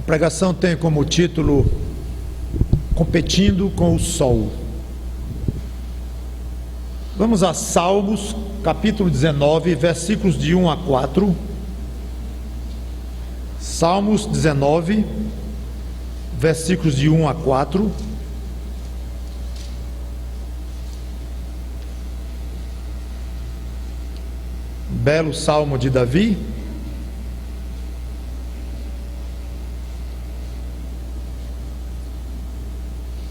pregação tem como título Competindo com o Sol. Vamos a Salmos, capítulo 19, versículos de 1 a 4. Salmos 19, versículos de 1 a 4. Belo salmo de Davi.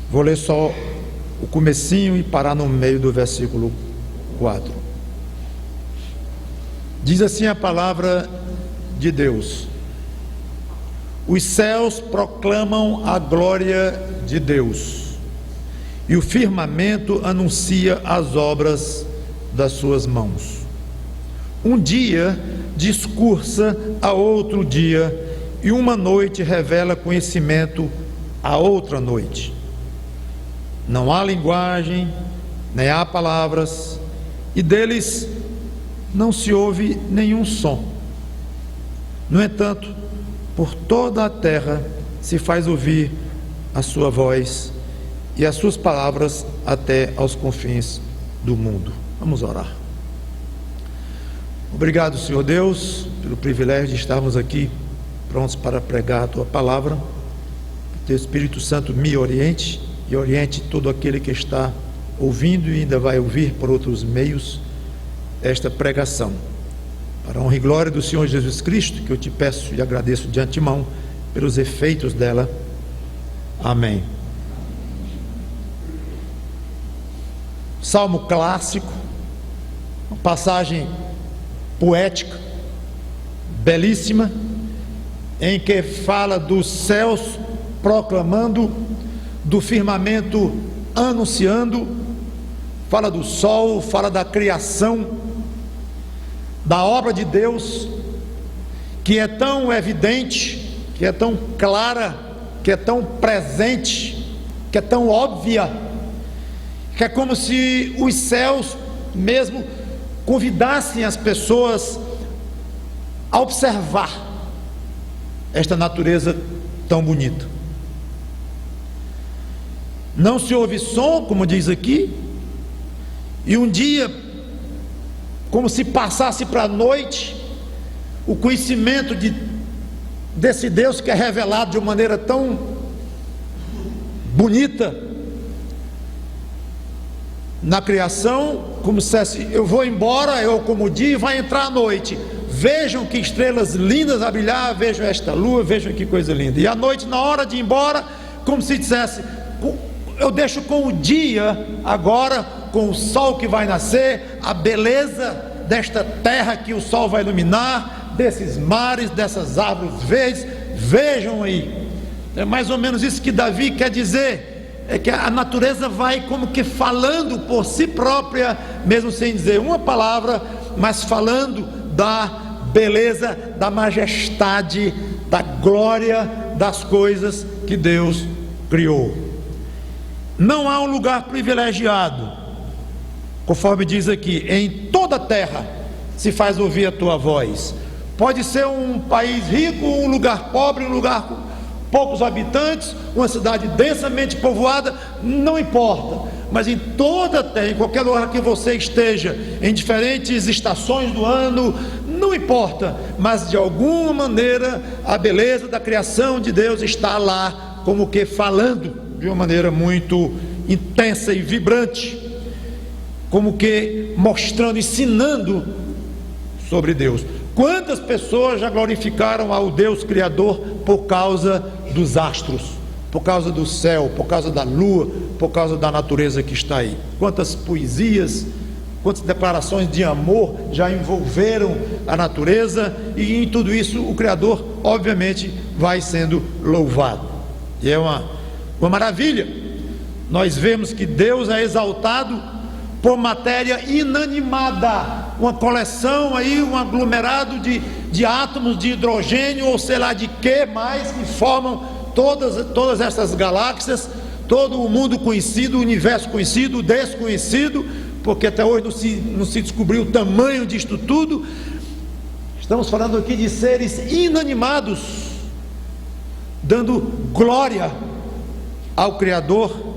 Vou ler só o comecinho e parar no meio do versículo 4. Diz assim a palavra de Deus: os céus proclamam a glória de Deus, e o firmamento anuncia as obras das suas mãos. Um dia discursa a outro dia, e uma noite revela conhecimento a outra noite. Não há linguagem, nem há palavras, e deles não se ouve nenhum som. No entanto, por toda a terra se faz ouvir a sua voz e as suas palavras até aos confins do mundo. Vamos orar. Obrigado, Senhor Deus, pelo privilégio de estarmos aqui prontos para pregar a Tua palavra. Que Teu Espírito Santo me oriente e oriente todo aquele que está ouvindo e ainda vai ouvir por outros meios esta pregação. Para a honra e glória do Senhor Jesus Cristo, que eu te peço e agradeço de antemão pelos efeitos dela. Amém. Salmo clássico, uma passagem poética, belíssima, em que fala dos céus proclamando, do firmamento anunciando, fala do sol, fala da criação, da obra de Deus, que é tão evidente, que é tão clara, que é tão presente, que é tão óbvia, que é como se os céus mesmo convidassem as pessoas a observar esta natureza tão bonita. Não se ouve som, como diz aqui, e um dia, como se passasse para a noite, o conhecimento desse Deus que é revelado de uma maneira tão bonita na criação, como se dissesse: eu vou embora, eu como dia, e vai entrar a noite. Vejam que estrelas lindas a brilhar, vejam esta lua, vejam que coisa linda. E à noite, na hora de ir embora, como se dissesse: eu deixo com o dia agora, com o sol que vai nascer, a beleza desta terra que o sol vai iluminar, desses mares, dessas árvores verdes. Vejam aí. É mais ou menos isso que Davi quer dizer. É que a natureza vai como que falando por si própria, mesmo sem dizer uma palavra, mas falando da beleza, da majestade, da glória das coisas que Deus criou. Não há um lugar privilegiado, conforme diz aqui: em toda a terra se faz ouvir a tua voz. Pode ser um país rico, um lugar pobre, um lugar com poucos habitantes, uma cidade densamente povoada, não importa, mas em toda a terra, em qualquer lugar que você esteja, em diferentes estações do ano, não importa, mas de alguma maneira a beleza da criação de Deus está lá, como que falando de uma maneira muito intensa e vibrante, como que mostrando, ensinando sobre Deus. Quantas pessoas já glorificaram ao Deus Criador por causa dos astros, por causa do céu, por causa da lua, por causa da natureza que está aí? Quantas poesias, quantas declarações de amor já envolveram a natureza, e em tudo isso o Criador obviamente vai sendo louvado. E é uma maravilha. Nós vemos que Deus é exaltado por matéria inanimada, uma coleção aí, um aglomerado de átomos de hidrogênio, ou sei lá de que mais, que formam todas essas galáxias, todo o mundo conhecido, o universo conhecido, o desconhecido, porque até hoje não se descobriu o tamanho disto tudo. Estamos falando aqui de seres inanimados, dando glória ao Criador,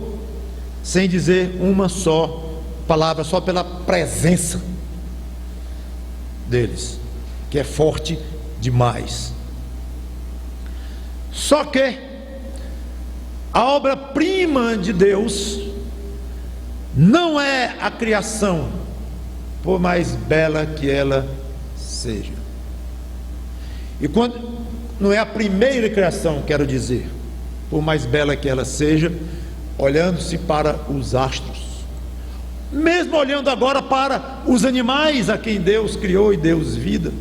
sem dizer uma só palavra, só pela presença deles, que é forte demais. Só que a obra-prima de Deus não é a criação, por mais bela que ela seja. E quando não é a primeira criação, quero dizer, por mais bela que ela seja, olhando-se para os astros, mesmo olhando agora para os animais a quem Deus criou e deu vida,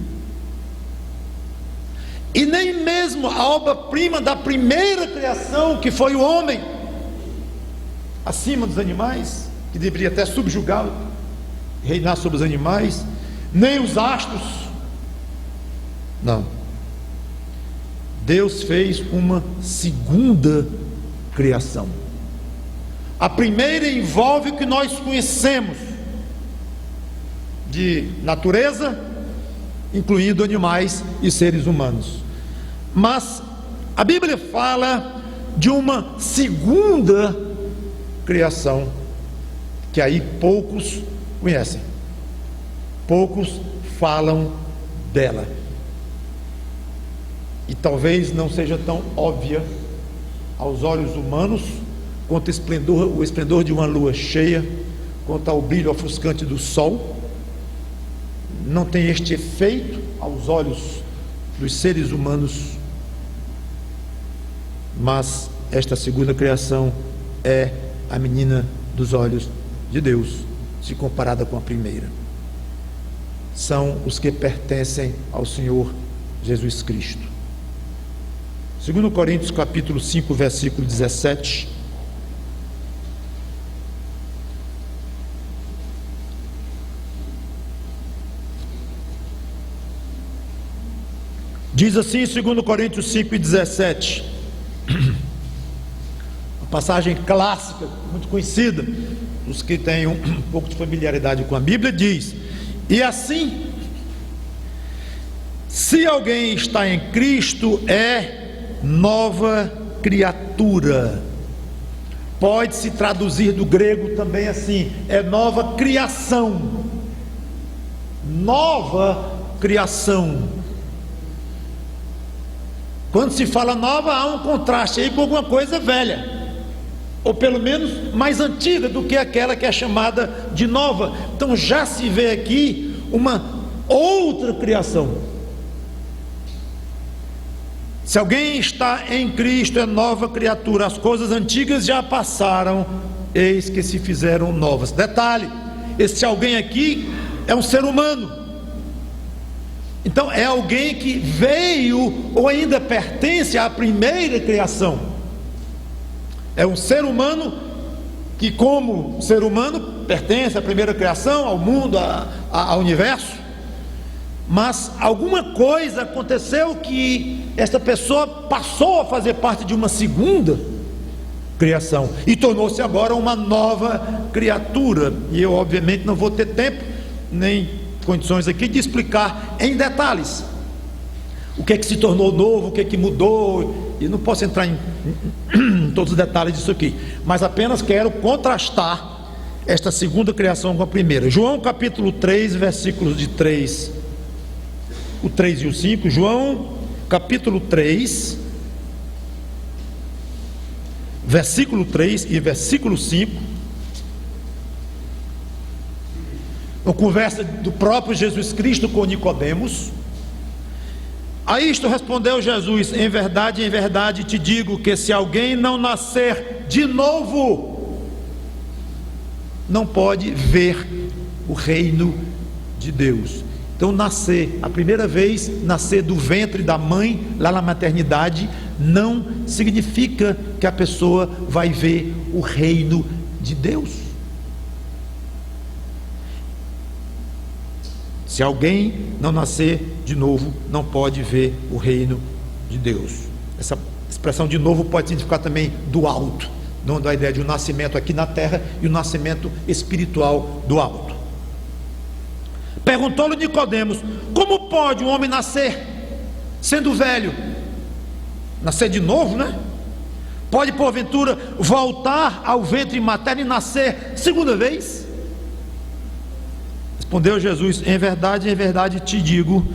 e nem mesmo a obra-prima da primeira criação, que foi o homem, acima dos animais, que deveria até subjugá-lo, reinar sobre os animais, nem os astros, não. Deus fez uma segunda criação. A primeira envolve o que nós conhecemos de natureza, incluindo animais e seres humanos. Mas a Bíblia fala de uma segunda criação, que aí poucos conhecem, poucos falam dela, e talvez não seja tão óbvia aos olhos humanos quanto o esplendor de uma lua cheia, quanto ao brilho ofuscante do sol. Não tem este efeito aos olhos dos seres humanos, mas esta segunda criação é a menina dos olhos de Deus, se comparada com a primeira. São os que pertencem ao Senhor Jesus Cristo. 2 Coríntios capítulo 5, versículo 17. Diz assim, 2 Coríntios 5 e 17, uma passagem clássica, muito conhecida, os que têm um pouco de familiaridade com a Bíblia, diz: e assim, se alguém está em Cristo, é nova criatura. Pode-se traduzir do grego também assim, é nova criação. Nova criação. Quando se fala nova, há um contraste aí com alguma coisa velha, ou pelo menos mais antiga do que aquela que é chamada de nova. Então já se vê aqui uma outra criação. Se alguém está em Cristo, é nova criatura, as coisas antigas já passaram, eis que se fizeram novas. Detalhe, esse alguém aqui é um ser humano. Então é alguém que veio ou ainda pertence à primeira criação. É um ser humano que, como ser humano, pertence à primeira criação, ao mundo, ao universo. Mas alguma coisa aconteceu que esta pessoa passou a fazer parte de uma segunda criação e tornou-se agora uma nova criatura. E eu obviamente não vou ter tempo nem condições aqui de explicar em detalhes o que é que se tornou novo, o que é que mudou, e não posso entrar em todos os detalhes disso aqui, mas apenas quero contrastar esta segunda criação com a primeira. João capítulo 3, versículos de 3, o 3 e o 5, João capítulo 3, versículo 3 e versículo 5, uma conversa do próprio Jesus Cristo com Nicodemos. A isto respondeu Jesus: em verdade te digo que se alguém não nascer de novo, não pode ver o reino de Deus. Então nascer, a primeira vez, nascer do ventre da mãe, lá na maternidade, não significa que a pessoa vai ver o reino de Deus. Se alguém não nascer de novo, não pode ver o reino de Deus. Essa expressão de novo pode significar também do alto, não da ideia de um nascimento aqui na terra e um nascimento espiritual do alto. Perguntou-lhe Nicodemos: como pode um homem nascer sendo velho? nascer de novo, né? Pode porventura voltar ao ventre materno e nascer segunda vez? Respondeu Jesus: em verdade te digo,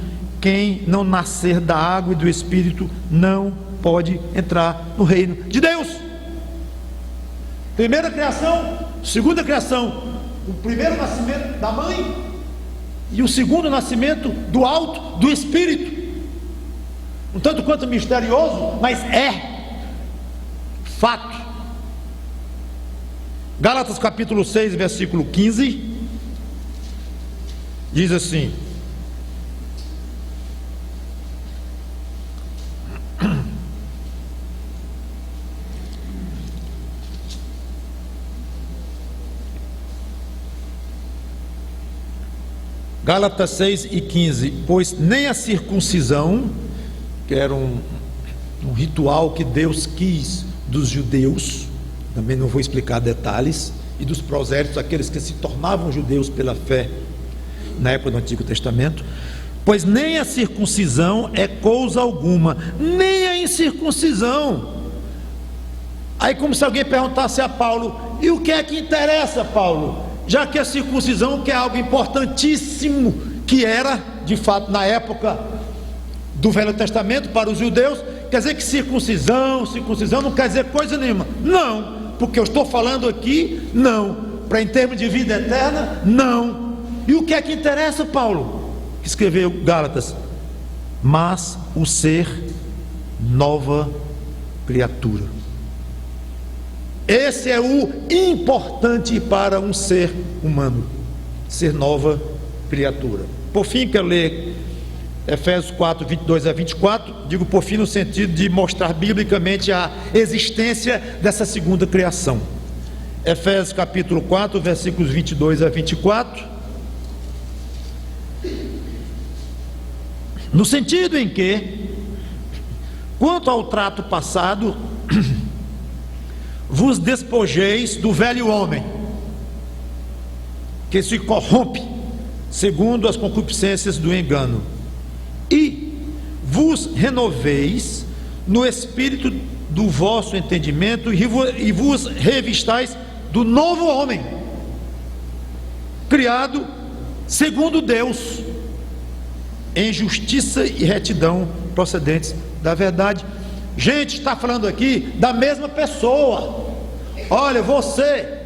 quem não nascer da água e do Espírito não pode entrar no reino de Deus. Primeira criação, segunda criação, o primeiro nascimento da mãe e o segundo nascimento do alto, do Espírito. Um tanto quanto misterioso, mas é fato. Gálatas capítulo 6, versículo 15, diz assim: Gálatas 6 e 15: pois nem a circuncisão, que era um ritual que Deus quis dos judeus, também não vou explicar detalhes, e dos prosélitos, aqueles que se tornavam judeus pela fé na época do Antigo Testamento, pois nem a circuncisão é coisa alguma, nem a incircuncisão. Aí, como se alguém perguntasse a Paulo: e o que é que interessa, Paulo? Já que a circuncisão, que é algo importantíssimo, que era de fato na época do Velho Testamento para os judeus, quer dizer que circuncisão não quer dizer coisa nenhuma. Não, porque eu estou falando aqui, não, para em termos de vida eterna, não. E o que é que interessa, Paulo? Escreveu Gálatas: mas o ser nova criatura. Esse é o importante para um ser humano, ser nova criatura. Por fim, quero ler Efésios 4, 22 a 24, digo por fim no sentido de mostrar biblicamente a existência dessa segunda criação. Efésios capítulo 4, versículos 22 a 24, no sentido em que, quanto ao trato passado, vos despojeis do velho homem, que se corrompe segundo as concupiscências do engano, e vos renoveis no espírito do vosso entendimento, e vos revistais do novo homem, criado segundo Deus, em justiça e retidão procedentes da verdade. Gente, está falando aqui da mesma pessoa. Olha, você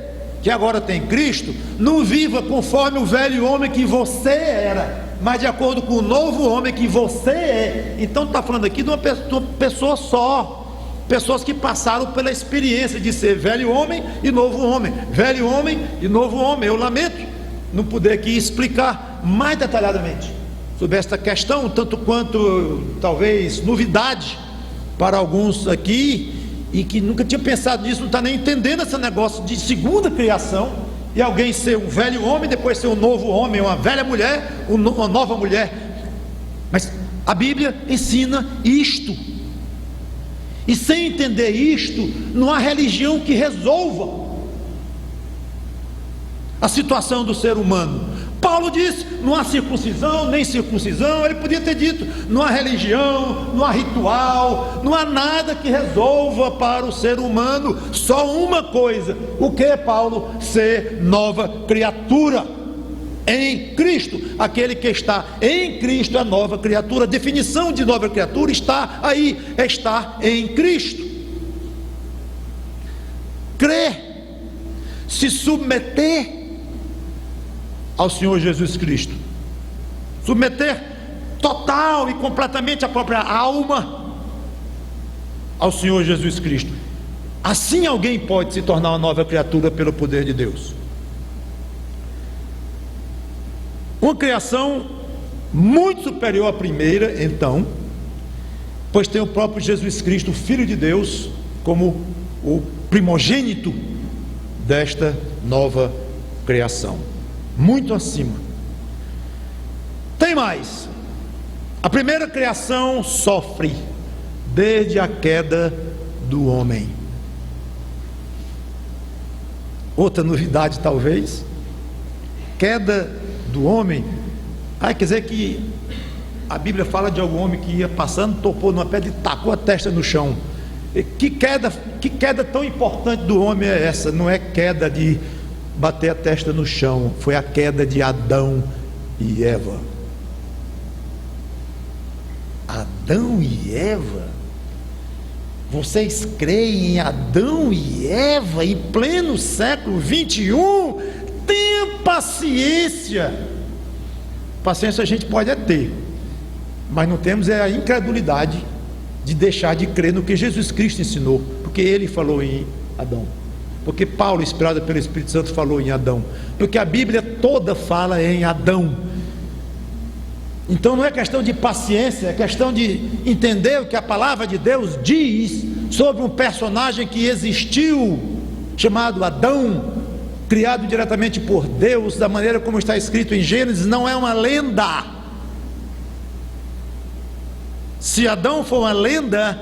que agora tem Cristo, não viva conforme o velho homem que você era, mas de acordo com o novo homem que você é. Então está falando aqui de uma pessoa só, pessoas que passaram pela experiência de ser velho homem e novo homem, velho homem e novo homem. Eu lamento não poder aqui explicar mais detalhadamente sobre esta questão, tanto quanto talvez novidade para alguns aqui, e que nunca tinha pensado nisso, não está nem entendendo esse negócio de segunda criação, e alguém ser um velho homem, depois ser um novo homem, uma velha mulher, uma nova mulher. Mas a Bíblia ensina isto, e sem entender isto, não há religião que resolva a situação do ser humano. Paulo disse: não há circuncisão nem circuncisão. Ele podia ter dito: não há religião, não há ritual, não há nada que resolva para o ser humano. Só uma coisa: o que, Paulo? Ser nova criatura em Cristo. Aquele que está em Cristo é nova criatura. A definição de nova criatura está aí: é estar em Cristo. Crer, se submeter ao Senhor Jesus Cristo, submeter total e completamente a própria alma ao Senhor Jesus Cristo. Assim alguém pode se tornar uma nova criatura pelo poder de Deus. Uma criação muito superior à primeira, então, pois tem o próprio Jesus Cristo, o Filho de Deus, como o primogênito desta nova criação, muito acima. Tem mais: a primeira criação sofre desde a queda do homem. Outra novidade, talvez: queda do homem. Quer dizer que a Bíblia fala de algum homem que ia passando, topou numa pedra e tacou a testa no chão. Que queda tão importante do homem é essa? Não é queda de bater a testa no chão, foi a queda de Adão e Eva. Adão e Eva? Vocês creem em Adão e Eva em pleno século 21? Tenha paciência. Paciência a gente pode ter, mas não temos a incredulidade de deixar de crer no que Jesus Cristo ensinou, porque ele falou em Adão, porque Paulo, inspirado pelo Espírito Santo, falou em Adão, porque a Bíblia toda fala em Adão. Então não é questão de paciência, é questão de entender o que a palavra de Deus diz sobre um personagem que existiu, chamado Adão, criado diretamente por Deus, da maneira como está escrito em Gênesis. Não é uma lenda. Se Adão for uma lenda,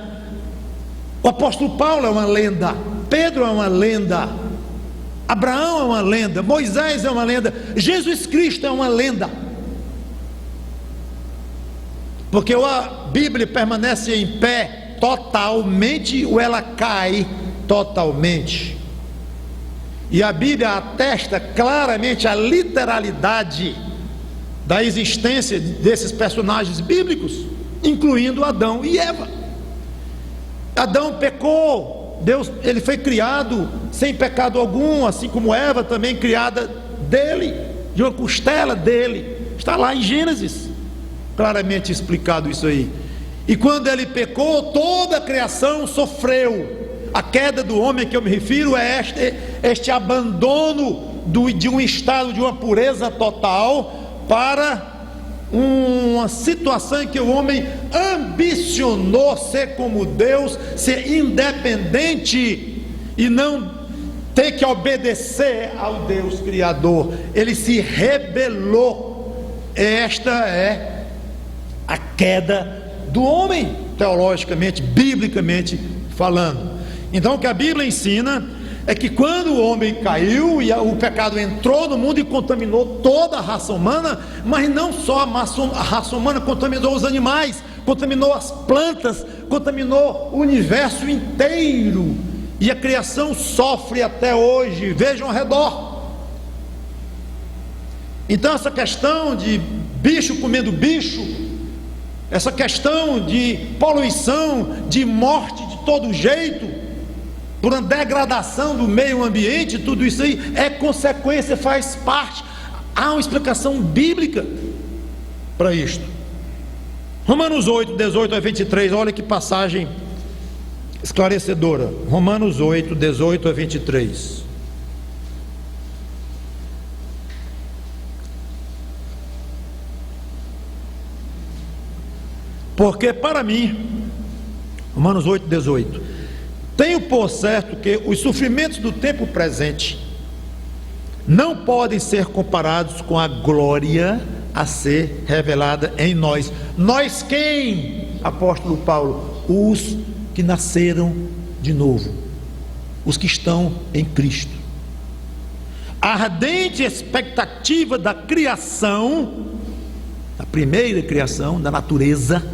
o apóstolo Paulo é uma lenda, Pedro é uma lenda, Abraão é uma lenda, Moisés é uma lenda, Jesus Cristo é uma lenda, porque ou a Bíblia permanece em pé totalmente, ou ela cai totalmente. E a Bíblia atesta claramente a literalidade da existência desses personagens bíblicos, incluindo Adão e Eva. Adão pecou, ele foi criado sem pecado algum, assim como Eva também criada dele, de uma costela dele. Está lá em Gênesis, claramente explicado isso aí. E quando ele pecou, toda a criação sofreu. A queda do homem que eu me refiro é este abandono de um estado de uma pureza total para uma situação em que o homem ambicionou ser como Deus, ser independente e não ter que obedecer ao Deus Criador. Ele se rebelou. Esta é a queda do homem, teologicamente, biblicamente falando. Então o que a Bíblia ensina é que quando o homem caiu e o pecado entrou no mundo e contaminou toda a raça humana, mas não só a raça humana, contaminou os animais, contaminou as plantas, contaminou o universo inteiro, e a criação sofre até hoje. Vejam ao redor. Então essa questão de bicho comendo bicho, essa questão de poluição, de morte de todo jeito, por uma degradação do meio ambiente, tudo isso aí é consequência, faz parte. Há uma explicação bíblica para isto. Romanos 8, 18 a 23, olha que passagem esclarecedora. Romanos 8, 18 a 23. Porque para mim, Romanos 8, 18, tenho por certo que os sofrimentos do tempo presente não podem ser comparados com a glória a ser revelada em nós. Nós quem? Apóstolo Paulo, os que nasceram de novo, os que estão em Cristo. A ardente expectativa da criação, da primeira criação, da natureza,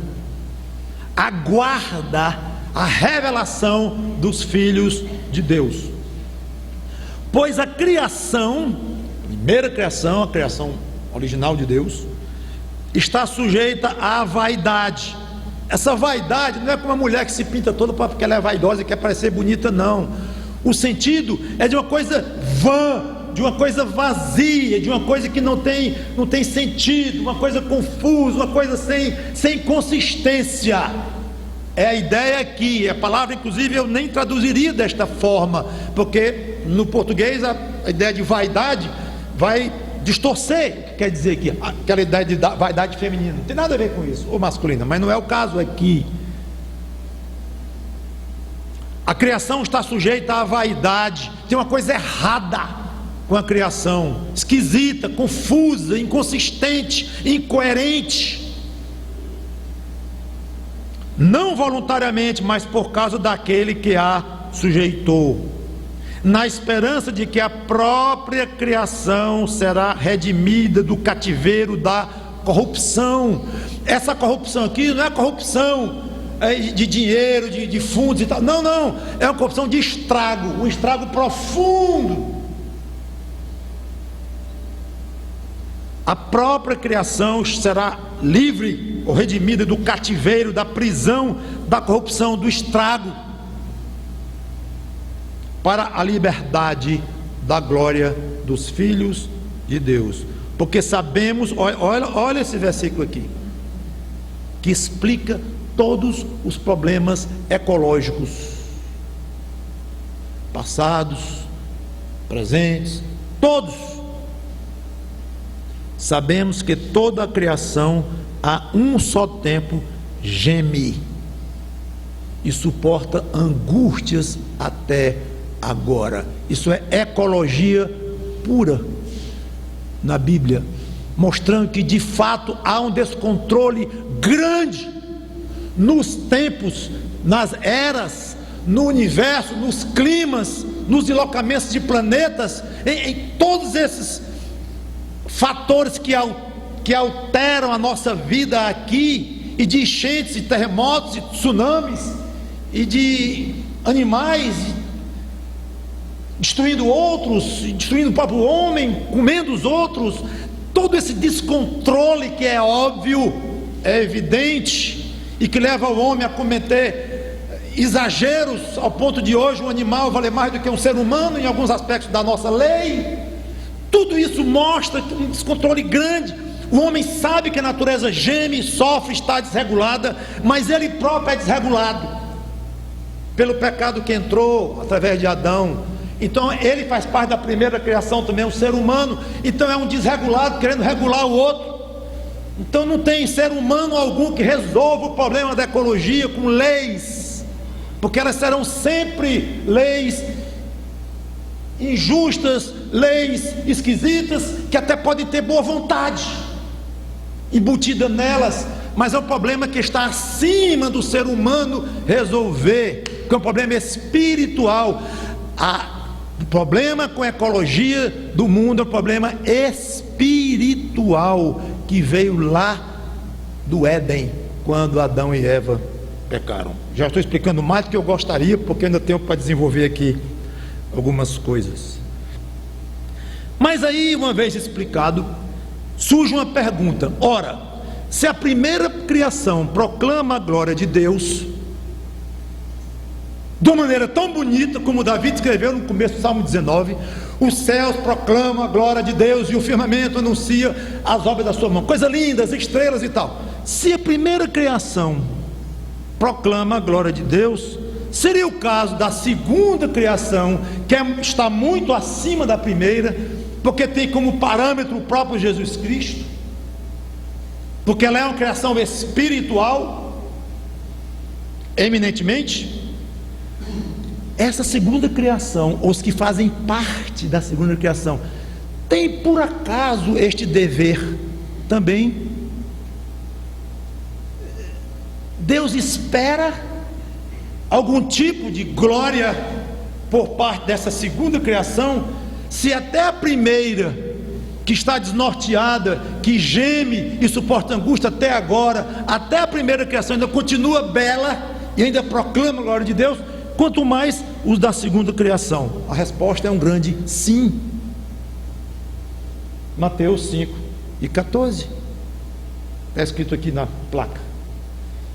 aguarda a revelação dos filhos de Deus. Pois a criação, a primeira criação, a criação original de Deus, está sujeita à vaidade. Essa vaidade não é como uma mulher que se pinta toda porque ela é vaidosa e quer parecer bonita, não. O sentido é de uma coisa vã, de uma coisa vazia, de uma coisa que não tem sentido, uma coisa confusa, uma coisa sem consistência. É a ideia aqui. A palavra, inclusive, eu nem traduziria desta forma, porque no português a ideia de vaidade vai distorcer o que quer dizer aqui, aquela ideia de vaidade feminina. Não tem nada a ver com isso, ou masculina, mas não é o caso aqui. A criação está sujeita à vaidade. Tem uma coisa errada com a criação, esquisita, confusa, inconsistente, incoerente. Não voluntariamente, mas por causa daquele que a sujeitou, na esperança de que a própria criação será redimida do cativeiro da corrupção. Essa corrupção aqui não é corrupção de dinheiro, de fundos e tal. Não, não. É uma corrupção de estrago, um estrago profundo. A própria criação será livre ou redimida do cativeiro, da prisão, da corrupção, do estrago, para a liberdade da glória dos filhos de Deus. Porque sabemos, olha esse versículo aqui, que explica todos os problemas ecológicos, passados, presentes, todos. Sabemos que toda a criação a um só tempo geme e suporta angústias até agora. Isso é ecologia pura na Bíblia, mostrando que de fato há um descontrole grande nos tempos, nas eras, no universo, nos climas, nos deslocamentos de planetas, em todos esses fatores que alteram a nossa vida aqui, e de enchentes, e terremotos, e tsunamis, e de animais destruindo outros, destruindo o próprio homem, comendo os outros. Todo esse descontrole que é óbvio, é evidente, e que leva o homem a cometer exageros, ao ponto de hoje um animal valer mais do que um ser humano em alguns aspectos da nossa lei. Tudo isso mostra um descontrole grande. O homem sabe que a natureza geme, sofre, está desregulada, mas ele próprio é desregulado pelo pecado que entrou através de Adão. Então ele faz parte da primeira criação também, um ser humano. Então é um desregulado querendo regular o outro. Então não tem ser humano algum que resolva o problema da ecologia com leis, porque elas serão sempre leis injustas, leis esquisitas, que até podem ter boa vontade embutida nelas, mas é um problema que está acima do ser humano resolver, que é um problema espiritual. O problema com a ecologia do mundo é um problema espiritual, que veio lá do Éden, quando Adão e Eva pecaram. Já estou explicando mais do que eu gostaria, porque ainda tenho para desenvolver aqui algumas coisas. Mas aí, uma vez explicado, surge uma pergunta: ora, se a primeira criação proclama a glória de Deus de uma maneira tão bonita como Davi escreveu no começo do Salmo 19, os céus proclamam a glória de Deus e o firmamento anuncia as obras da sua mão, coisa linda, as estrelas e tal. Se a primeira criação proclama a glória de Deus, seria o caso da segunda criação, que está muito acima da primeira, porque tem como parâmetro o próprio Jesus Cristo, porque ela é uma criação espiritual, eminentemente. Essa segunda criação, os que fazem parte da segunda criação, tem por acaso este dever também? Deus espera algum tipo de glória por parte dessa segunda criação, se até a primeira, que está desnorteada, que geme e suporta angústia até agora, até a primeira criação ainda continua bela e ainda proclama a glória de Deus, quanto mais os da segunda criação? A resposta é um grande sim. Mateus 5:14 está escrito aqui na placa,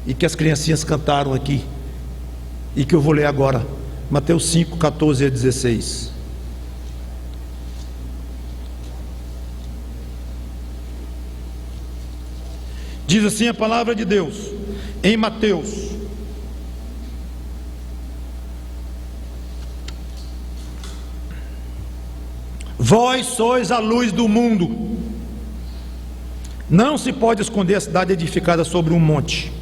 e que as criancinhas cantaram aqui, e que eu vou ler agora. Mateus 5:14-16. Diz assim a palavra de Deus em Mateus: vós sois a luz do mundo. Não se pode esconder a cidade edificada sobre um monte,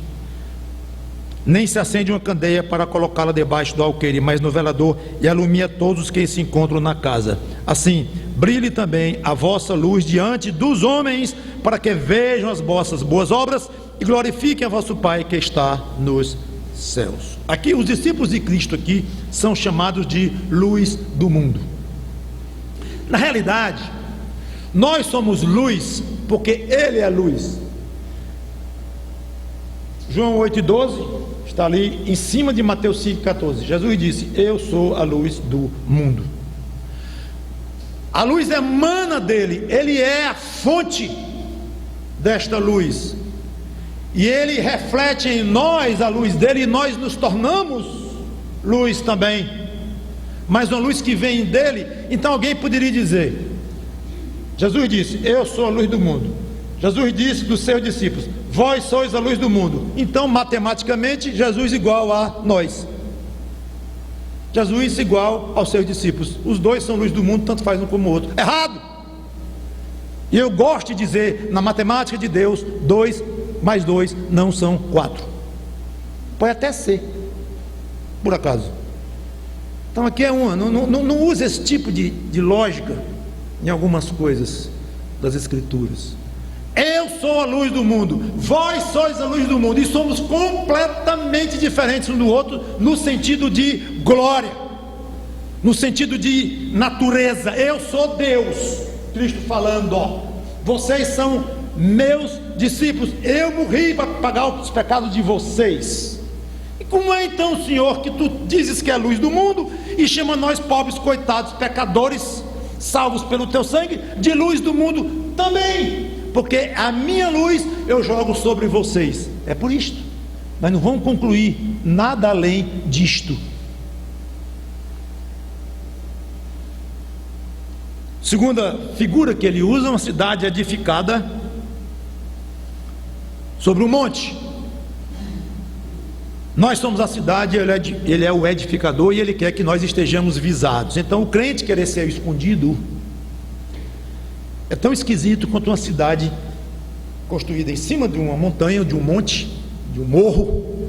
nem se acende uma candeia para colocá-la debaixo do alqueire, mas no velador, e alumia todos os que se encontram na casa. Assim, brilhe também a vossa luz diante dos homens, para que vejam as vossas boas obras e glorifiquem a vosso Pai que está nos céus. Aqui os discípulos de Cristo aqui são chamados de luz do mundo. Na realidade, nós somos luz porque Ele é a luz. João 8,12 está ali em cima de Mateus 5,14. Jesus disse: eu sou a luz do mundo. A luz emana dele, ele é a fonte desta luz, e ele reflete em nós a luz dele, e nós nos tornamos luz também, mas uma luz que vem dele. Então alguém poderia dizer, Jesus disse: eu sou a luz do mundo. Jesus disse dos seus discípulos: vós sois a luz do mundo. Então matematicamente Jesus igual a nós, Jesus igual aos seus discípulos. Os dois são luz do mundo, tanto faz um como o outro. Errado! E eu gosto de dizer, na matemática de Deus, 2 mais 2 não são 4. Pode até ser, por acaso. Então aqui é uma. Não use esse tipo de lógica em algumas coisas das Escrituras. Eu sou a luz do mundo, vós sois a luz do mundo, e somos completamente diferentes um do outro, no sentido de glória, no sentido de natureza. Eu sou Deus, Cristo falando, ó, vocês são meus discípulos, eu morri para pagar os pecados de vocês. E como é então, Senhor, que tu dizes que é a luz do mundo e chama nós pobres, coitados, pecadores, salvos pelo teu sangue, de luz do mundo também? Porque a minha luz eu jogo sobre vocês. É por isto. Mas não vamos concluir nada além disto. Segunda figura que ele usa, uma cidade edificada sobre um monte. Nós somos a cidade, ele é o edificador, e ele quer que nós estejamos visados. Então o crente querer ser escondido é tão esquisito quanto uma cidade construída em cima de uma montanha, de um monte, de um morro,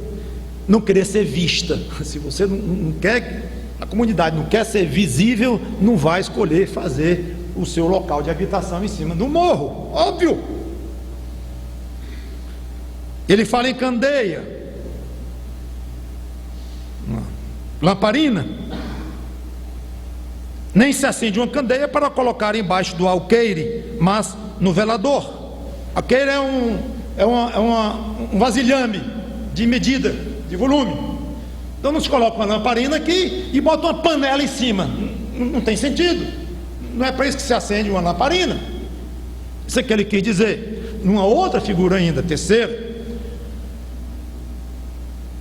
não querer ser vista. Se você não quer, a comunidade não quer ser visível, não vai escolher fazer o seu local de habitação em cima do morro, óbvio. Ele fala em candeia, lamparina. Nem se acende uma candeia para colocar embaixo do alqueire, mas no velador. Alqueire é um vasilhame de medida, de volume. Então não se coloca uma lamparina aqui e bota uma panela em cima. Não tem sentido. Não é para isso que se acende uma lamparina. Isso é que ele quis dizer. Numa outra figura ainda, terceira.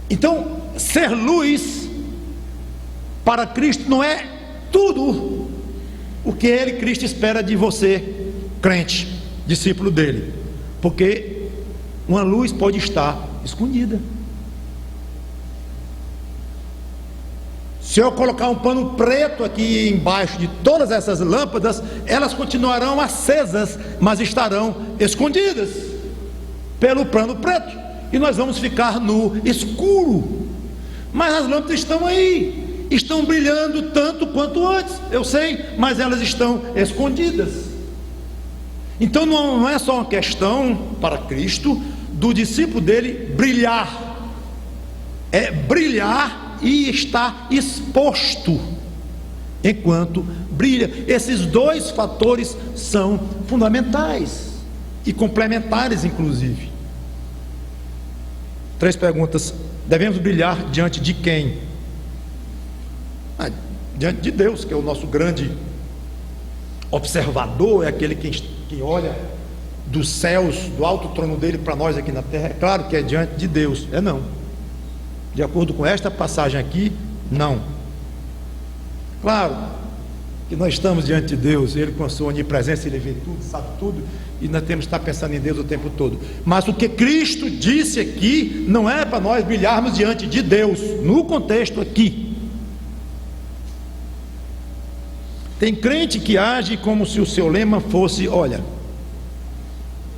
Então, ser luz para Cristo não é tudo o que ele, Cristo, espera de você, crente, discípulo dele. Porque uma luz pode estar escondida. Se eu colocar um pano preto aqui embaixo de todas essas lâmpadas, elas continuarão acesas, mas estarão escondidas pelo pano preto, e nós vamos ficar no escuro. Mas as lâmpadas estão aí, estão brilhando tanto quanto antes, eu sei, mas elas estão escondidas. Então não é só uma questão para Cristo do discípulo dele brilhar, é brilhar e estar exposto enquanto brilha. Esses dois fatores são fundamentais e complementares, inclusive. 3 perguntas: devemos brilhar diante de quem? Diante de Deus, que é o nosso grande observador, é aquele que olha dos céus, do alto trono dele para nós aqui na terra. É claro que é diante de Deus. Não, de acordo com esta passagem aqui, não. Claro que nós estamos diante de Deus, ele com a sua onipresença, ele vê tudo, sabe tudo, e nós temos que estar pensando em Deus o tempo todo. Mas o que Cristo disse aqui não é para nós brilharmos diante de Deus, no contexto aqui. Tem crente que age como se o seu lema fosse: olha,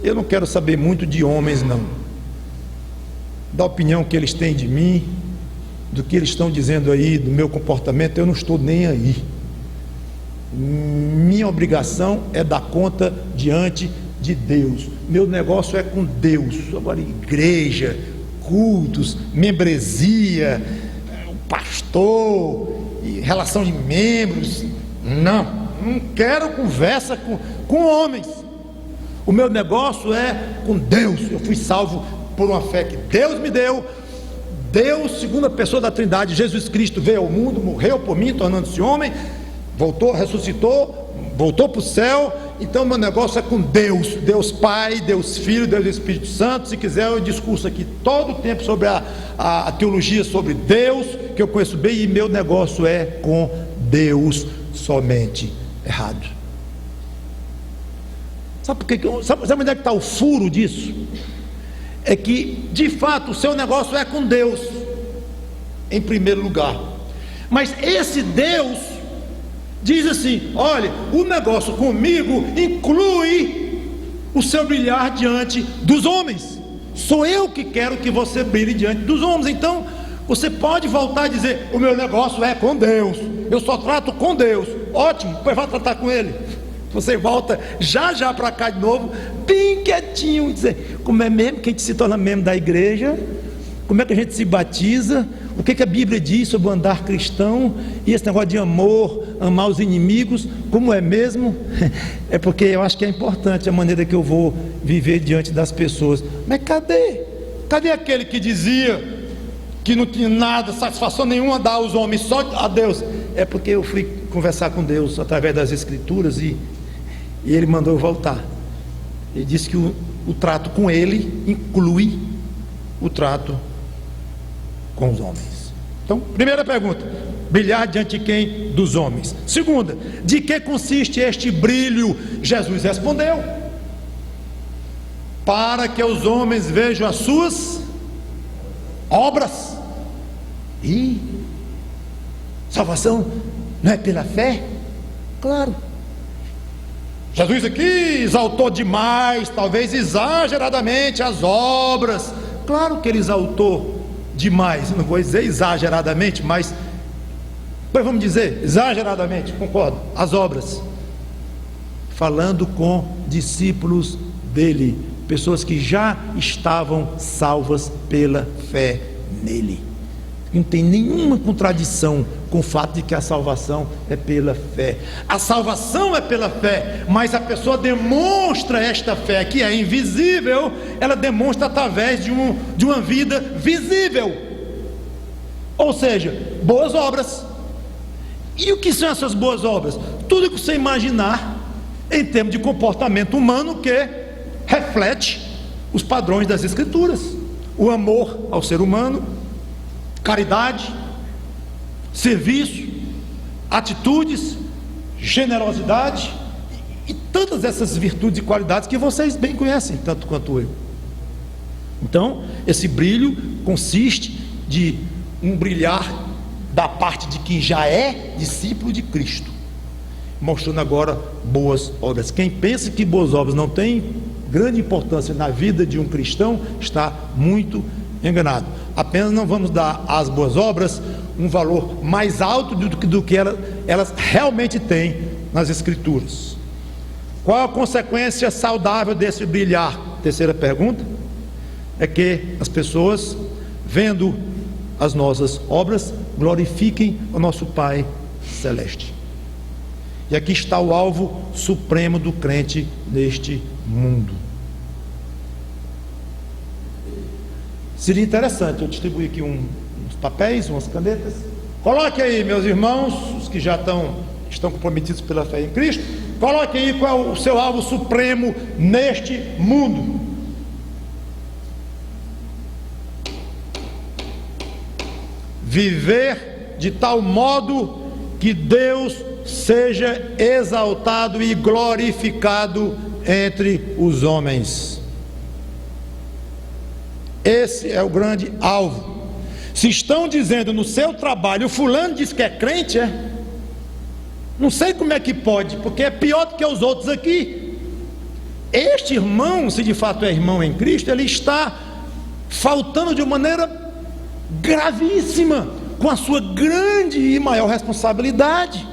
eu não quero saber muito de homens não, da opinião que eles têm de mim, do que eles estão dizendo aí, do meu comportamento, eu não estou nem aí. Minha obrigação é dar conta diante de Deus, meu negócio é com Deus. Agora igreja, cultos, membresia, pastor, relação de membros, não quero conversa com homens. O meu negócio é com Deus. Eu fui salvo por uma fé que Deus me deu. Deus, segunda pessoa da Trindade, Jesus Cristo, veio ao mundo, morreu por mim, tornando-se homem, voltou, ressuscitou, voltou para o céu. Então meu negócio é com Deus, Deus Pai, Deus Filho, Deus Espírito Santo. Se quiser eu discurso aqui todo o tempo sobre a teologia sobre Deus, que eu conheço bem, e meu negócio é com Deus somente. Errado. Sabe por que? Sabe onde é que está o furo disso? É que de fato o seu negócio é com Deus em primeiro lugar, mas esse Deus diz assim: olha, o negócio comigo inclui o seu brilhar diante dos homens. Sou eu que quero que você brilhe diante dos homens. Então você pode voltar a dizer: o meu negócio é com Deus, eu só trato com Deus. Ótimo, depois vai tratar com Ele. Você volta já para cá de novo, bem quietinho, dizer como é mesmo que a gente se torna membro da igreja, como é que a gente se batiza, o que a Bíblia diz sobre o andar cristão, e esse negócio de amor, amar os inimigos, como é mesmo? É porque eu acho que é importante a maneira que eu vou viver diante das pessoas. Mas cadê aquele que dizia que não tinha nada, satisfação nenhuma a dar aos homens, só a Deus? É porque eu fui conversar com Deus através das Escrituras e Ele mandou eu voltar. Ele disse que o trato com Ele inclui o trato com os homens. Então, primeira pergunta: brilhar diante de quem? Dos homens. Segunda: de que consiste este brilho? Jesus respondeu: para que os homens vejam as suas obras. E salvação não é pela fé? Claro. Jesus aqui exaltou demais, talvez exageradamente, as obras. Claro que ele exaltou demais, não vou dizer exageradamente, mas vamos dizer exageradamente, concordo, as obras. Falando com discípulos dele, pessoas que já estavam salvas pela fé nele. Não tem nenhuma contradição com o fato de que a salvação é pela fé. A salvação é pela fé, mas a pessoa demonstra esta fé que é invisível, ela demonstra através de uma vida visível, ou seja, boas obras. E o que são essas boas obras? Tudo que você imaginar em termos de comportamento humano que reflete os padrões das Escrituras: o amor ao ser humano, caridade, serviço, atitudes, generosidade e tantas essas virtudes e qualidades que vocês bem conhecem, tanto quanto eu. Então, esse brilho consiste de um brilhar da parte de quem já é discípulo de Cristo, mostrando agora boas obras. Quem pensa que boas obras não têm grande importância na vida de um cristão está muito enganado. Apenas não vamos dar às boas obras um valor mais alto do que elas realmente têm nas Escrituras. Qual a consequência saudável desse brilhar? Terceira pergunta é que as pessoas, vendo as nossas obras, glorifiquem o nosso Pai Celeste. E aqui está o alvo supremo do crente neste mundo. Seria interessante eu distribuir aqui uns papéis, umas canetas. Coloque aí, meus irmãos, os que já estão comprometidos pela fé em Cristo. Coloque aí qual é o seu alvo supremo neste mundo. Viver de tal modo que Deus seja exaltado e glorificado entre os homens. Esse é o grande alvo. Se estão dizendo no seu trabalho, o fulano diz que é crente, não sei como é que pode, porque é pior do que os outros aqui. Este irmão, se de fato é irmão em Cristo, ele está faltando de uma maneira gravíssima, com a sua grande e maior responsabilidade.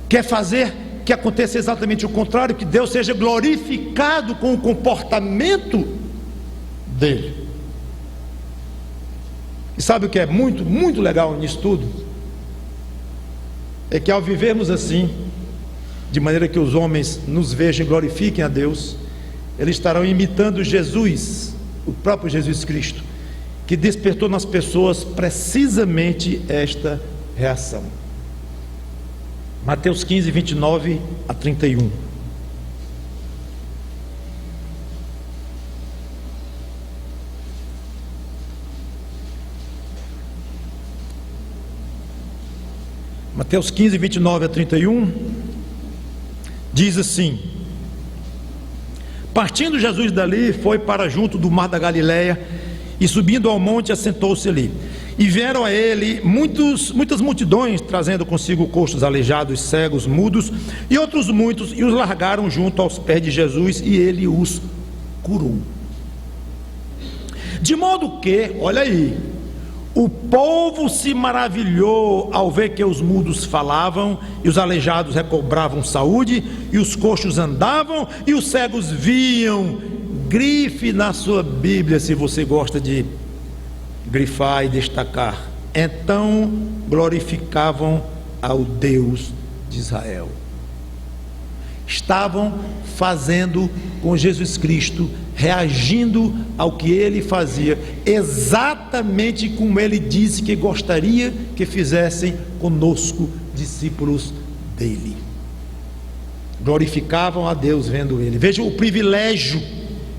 Quer fazer que aconteça exatamente o contrário, que Deus seja glorificado com o comportamento dele. E sabe o que é muito, muito legal nisso tudo? É que ao vivermos assim, de maneira que os homens nos vejam e glorifiquem a Deus, eles estarão imitando Jesus, o próprio Jesus Cristo, que despertou nas pessoas precisamente esta reação. Mateus 15, 29 a 31. Mateus 15, 29 a 31, diz assim: partindo Jesus dali, foi para junto do mar da Galileia, e subindo ao monte, assentou-se ali. E vieram a ele muitas multidões, trazendo consigo coxos, aleijados, cegos, mudos, e outros muitos, e os largaram junto aos pés de Jesus, e ele os curou. De modo que, olha aí, o povo se maravilhou ao ver que os mudos falavam, e os aleijados recobravam saúde, e os coxos andavam, e os cegos viam. Grife na sua Bíblia, se você gosta de grifar e destacar. Então glorificavam ao Deus de Israel. Estavam fazendo com Jesus Cristo, reagindo ao que ele fazia, exatamente como ele disse que gostaria que fizessem conosco, discípulos dele. Glorificavam a Deus vendo ele. Veja o privilégio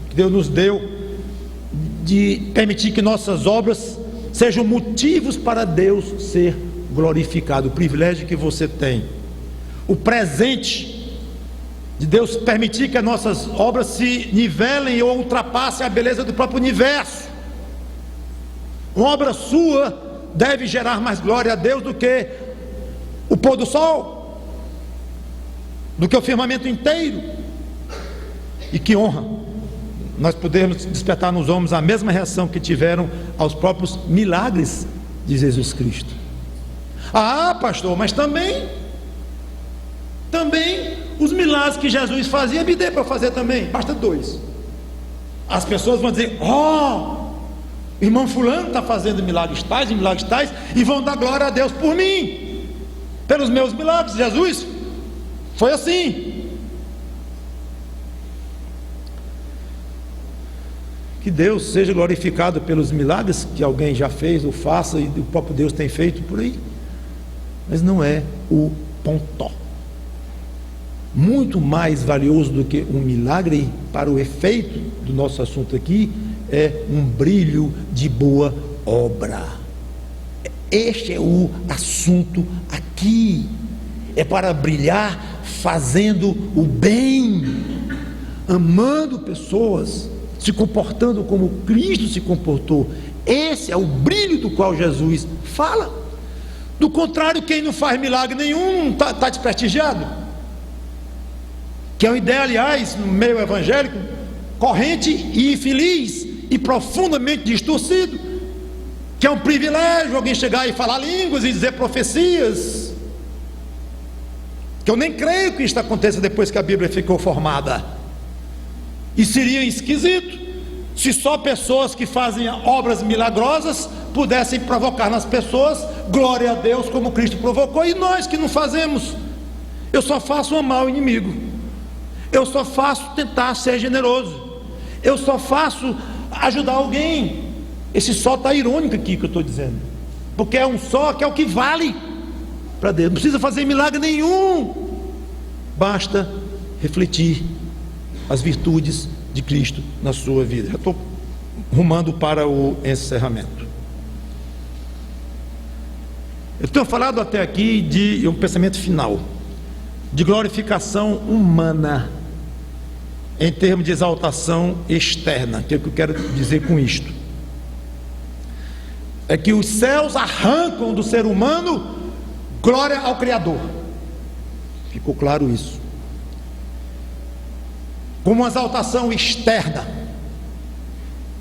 que Deus nos deu de permitir que nossas obras sejam motivos para Deus ser glorificado. O privilégio que você tem, o presente de Deus permitir que as nossas obras se nivelem ou ultrapassem a beleza do próprio universo. Uma obra sua deve gerar mais glória a Deus do que o pôr do sol, do que o firmamento inteiro. E que honra nós podemos despertar nos homens a mesma reação que tiveram aos próprios milagres de Jesus Cristo. Ah, pastor, mas também os milagres que Jesus fazia, me dê para fazer também, basta 2. As pessoas vão dizer: irmão fulano está fazendo milagres tais, e vão dar glória a Deus por mim, pelos meus milagres. Jesus foi assim. Que Deus seja glorificado pelos milagres que alguém já fez ou faça, e o próprio Deus tem feito por aí, mas não é o ponto. Muito mais valioso do que um milagre para o efeito do nosso assunto aqui é um brilho de boa obra. Este é o assunto aqui. É para brilhar fazendo o bem, amando pessoas, se comportando como Cristo se comportou. Esse é o brilho do qual Jesus fala. Do contrário, quem não faz milagre nenhum está desprestigiado. Que é uma ideia, aliás, no meio evangélico, corrente e infeliz e profundamente distorcido, que é um privilégio alguém chegar e falar línguas e dizer profecias, que eu nem creio que isso aconteça depois que a Bíblia ficou formada. E seria esquisito se só pessoas que fazem obras milagrosas pudessem provocar nas pessoas glória a Deus como Cristo provocou, e nós que não fazemos. Eu só faço amar o inimigo, eu só faço tentar ser generoso, eu só faço ajudar alguém. Esse só está irônico aqui que eu estou dizendo, porque é um só que é o que vale para Deus. Não precisa fazer milagre nenhum, basta refletir as virtudes de Cristo na sua vida. Já estou rumando para o encerramento. Eu tenho falado até aqui de um pensamento final, de glorificação humana, em termos de exaltação externa. O que eu quero dizer com isto? É que os céus arrancam do ser humano glória ao Criador. Ficou claro isso? Como uma exaltação externa.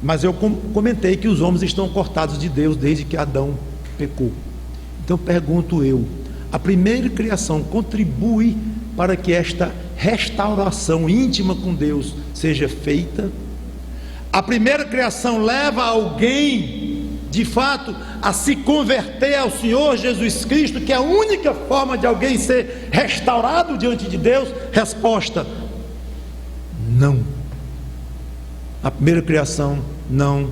Mas eu comentei que os homens estão cortados de Deus desde que Adão pecou. Então pergunto eu: a primeira criação contribui para que esta restauração íntima com Deus seja feita? A primeira criação leva alguém, de fato, a se converter ao Senhor Jesus Cristo, que é a única forma de alguém ser restaurado diante de Deus? Resposta: não. A primeira criação não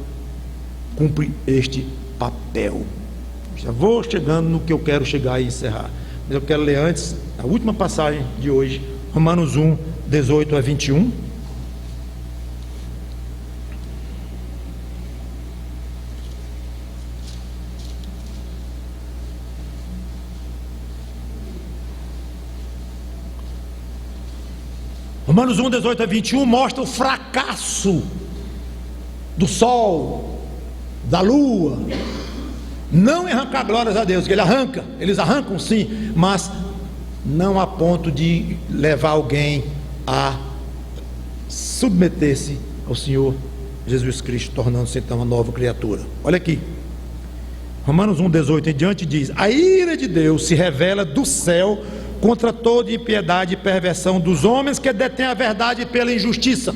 cumpre este papel. Já vou chegando no que eu quero chegar e encerrar, mas eu quero ler antes a última passagem de hoje, Romanos 1, 18 a 21. Romanos 1, 18 a 21 mostra o fracasso do sol, da lua, não em arrancar glórias a Deus, que eles arrancam sim, mas não a ponto de levar alguém a submeter-se ao Senhor Jesus Cristo, tornando-se então uma nova criatura. Olha aqui, Romanos 1, 18 em diante diz: a ira de Deus se revela do céu contra toda impiedade e perversão dos homens que detêm a verdade pela injustiça.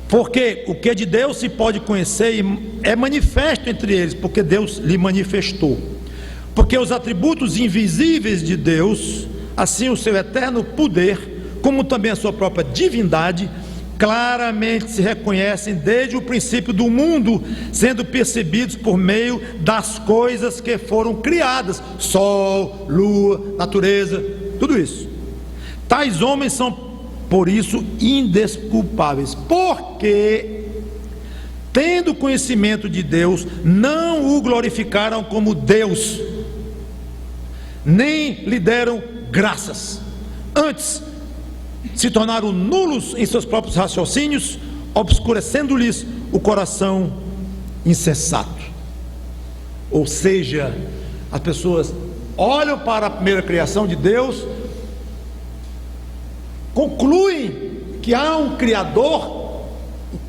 Porque o que de Deus se pode conhecer é manifesto entre eles, porque Deus lhe manifestou. Porque os atributos invisíveis de Deus, assim o seu eterno poder, como também a sua própria divindade, claramente se reconhecem desde o princípio do mundo, sendo percebidos por meio das coisas que foram criadas: sol, lua, natureza, tudo isso. Tais homens são, por isso, indesculpáveis, porque, tendo conhecimento de Deus, não o glorificaram como Deus, nem lhe deram graças. Antes, se tornaram nulos em seus próprios raciocínios, obscurecendo-lhes o coração insensato. Ou seja, as pessoas olham para a primeira criação de Deus, concluem que há um Criador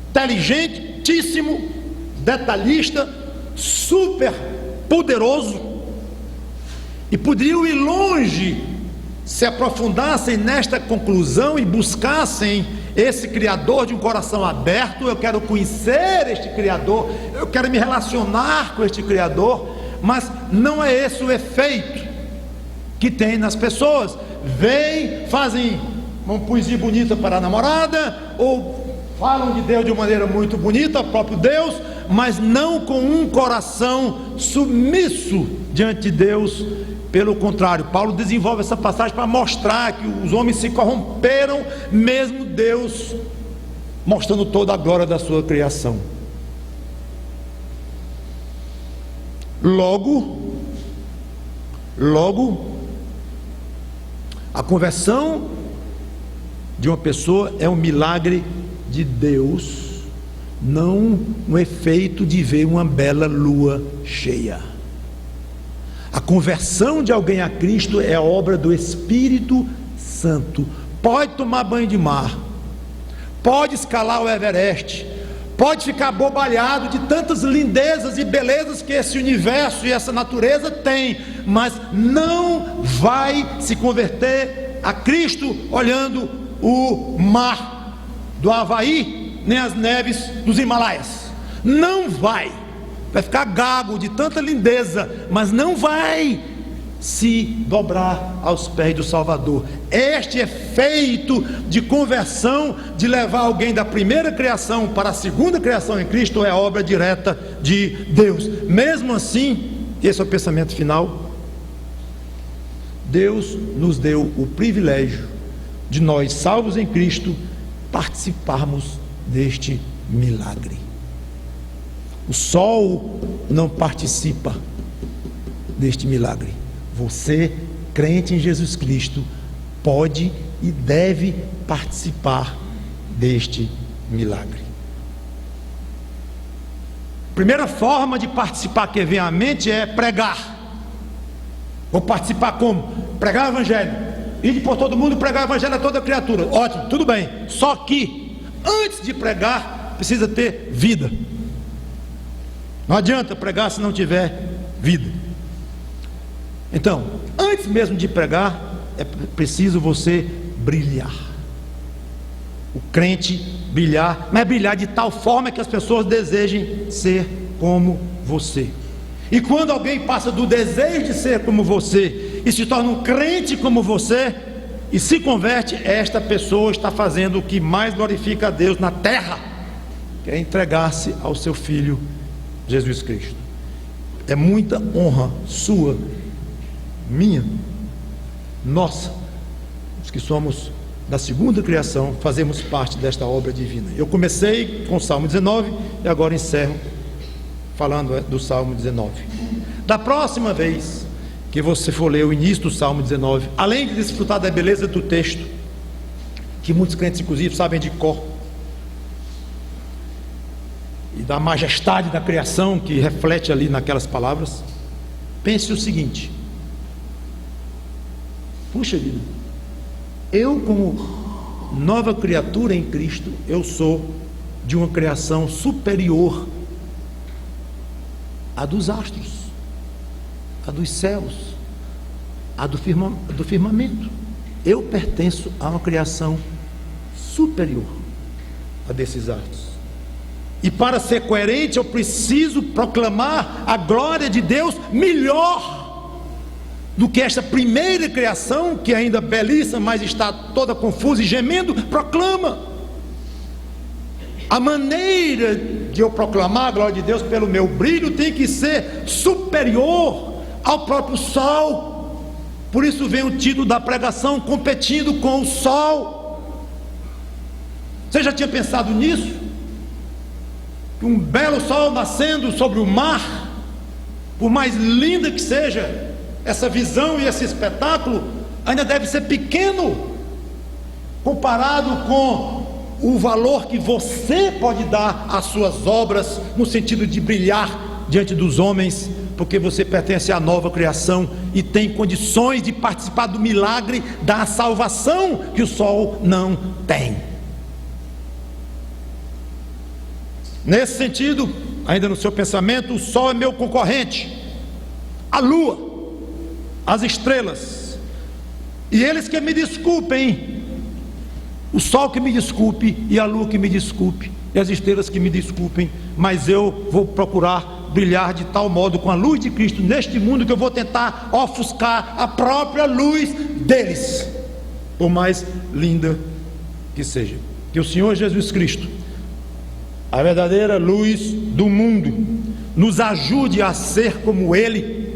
inteligentíssimo, detalhista, super poderoso, e poderiam ir longe se aprofundassem nesta conclusão e buscassem esse Criador de um coração aberto. Eu quero conhecer este Criador, eu quero me relacionar com este Criador, mas não é esse o efeito que tem nas pessoas. Vêm, fazem uma poesia bonita para a namorada, ou falam de Deus de uma maneira muito bonita, o próprio Deus, mas não com um coração submisso diante de Deus. Pelo contrário, Paulo desenvolve essa passagem para mostrar que os homens se corromperam, mesmo Deus mostrando toda a glória da sua criação. Logo, a conversão de uma pessoa é um milagre de Deus, não um efeito de ver uma bela lua cheia. A conversão de alguém a Cristo é obra do Espírito Santo. Pode tomar banho de mar, pode escalar o Everest, pode ficar abobalhado de tantas lindezas e belezas que esse universo e essa natureza tem, mas não vai se converter a Cristo olhando o mar do Havaí, nem as neves dos Himalaias. Não vai ficar gago de tanta lindeza, mas não vai se dobrar aos pés do Salvador. Este efeito de conversão, de levar alguém da primeira criação para a segunda criação em Cristo, é obra direta de Deus. Mesmo assim, esse é o pensamento final, Deus nos deu o privilégio de nós, salvos em Cristo, participarmos deste milagre. O sol não participa deste milagre. Você, crente em Jesus Cristo, pode e deve participar deste milagre. Primeira forma de participar que vem à mente é pregar. Vou participar como? Pregar o Evangelho. Ir por todo mundo e pregar o Evangelho a toda criatura. Ótimo, tudo bem. Só que, antes de pregar, precisa ter vida. Não adianta pregar se não tiver vida. Então, antes mesmo de pregar, é preciso você brilhar. O crente brilhar, mas brilhar de tal forma que as pessoas desejem ser como você. E quando alguém passa do desejo de ser como você e se torna um crente como você, e se converte, esta pessoa está fazendo o que mais glorifica a Deus na terra, que é entregar-se ao seu Filho Jesus Cristo. É muita honra sua, minha, nossa, os que somos da segunda criação, fazemos parte desta obra divina. Eu comecei com o Salmo 19 e agora encerro falando do Salmo 19. Da próxima vez que você for ler o início do Salmo 19, além de desfrutar da beleza do texto, que muitos crentes inclusive sabem de cor, e da majestade da criação que reflete ali naquelas palavras, pense o seguinte: puxa vida, eu como nova criatura em Cristo, eu sou de uma criação superior à dos astros, à dos céus, à do firmamento. Eu pertenço a uma criação superior a desses astros. E para ser coerente, eu preciso proclamar a glória de Deus melhor do que esta primeira criação, que ainda belíssima, mas está toda confusa e gemendo, proclama. A maneira de eu proclamar a glória de Deus pelo meu brilho tem que ser superior ao próprio sol. Por isso vem o título da pregação: competindo com o sol. Você já tinha pensado nisso? Um belo sol nascendo sobre o mar, por mais linda que seja essa visão e esse espetáculo, ainda deve ser pequeno comparado com o valor que você pode dar às suas obras, no sentido de brilhar diante dos homens, porque você pertence à nova criação e tem condições de participar do milagre da salvação que o sol não tem. Nesse sentido, ainda no seu pensamento, o sol é meu concorrente, a lua, as estrelas, e eles que me desculpem, o sol que me desculpe, e a lua que me desculpe, e as estrelas que me desculpem, mas eu vou procurar brilhar de tal modo com a luz de Cristo neste mundo, que eu vou tentar ofuscar a própria luz deles, por mais linda que seja. Que o Senhor Jesus Cristo, a verdadeira luz do mundo, nos ajude a ser como Ele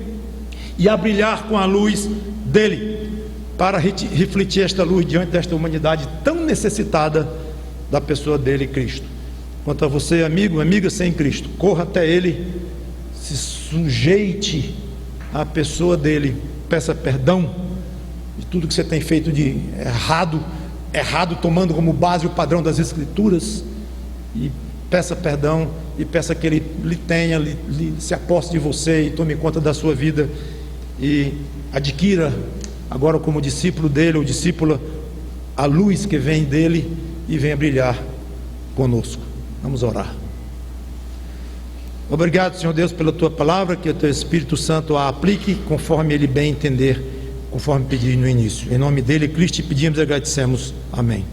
e a brilhar com a luz dele, para refletir esta luz diante desta humanidade tão necessitada da pessoa dele, Cristo. Quanto a você, amigo, amiga sem Cristo, corra até Ele, se sujeite à pessoa dele, peça perdão de tudo que você tem feito de errado, tomando como base o padrão das Escrituras, e peça perdão, e peça que Ele se aposte de você e tome conta da sua vida, e adquira agora como discípulo dele ou discípula a luz que vem dele e venha brilhar conosco. Vamos orar. Obrigado, Senhor Deus, pela Tua palavra, que o Teu Espírito Santo a aplique conforme Ele bem entender, conforme pedi no início. Em nome dele, Cristo, pedimos e agradecemos. Amém.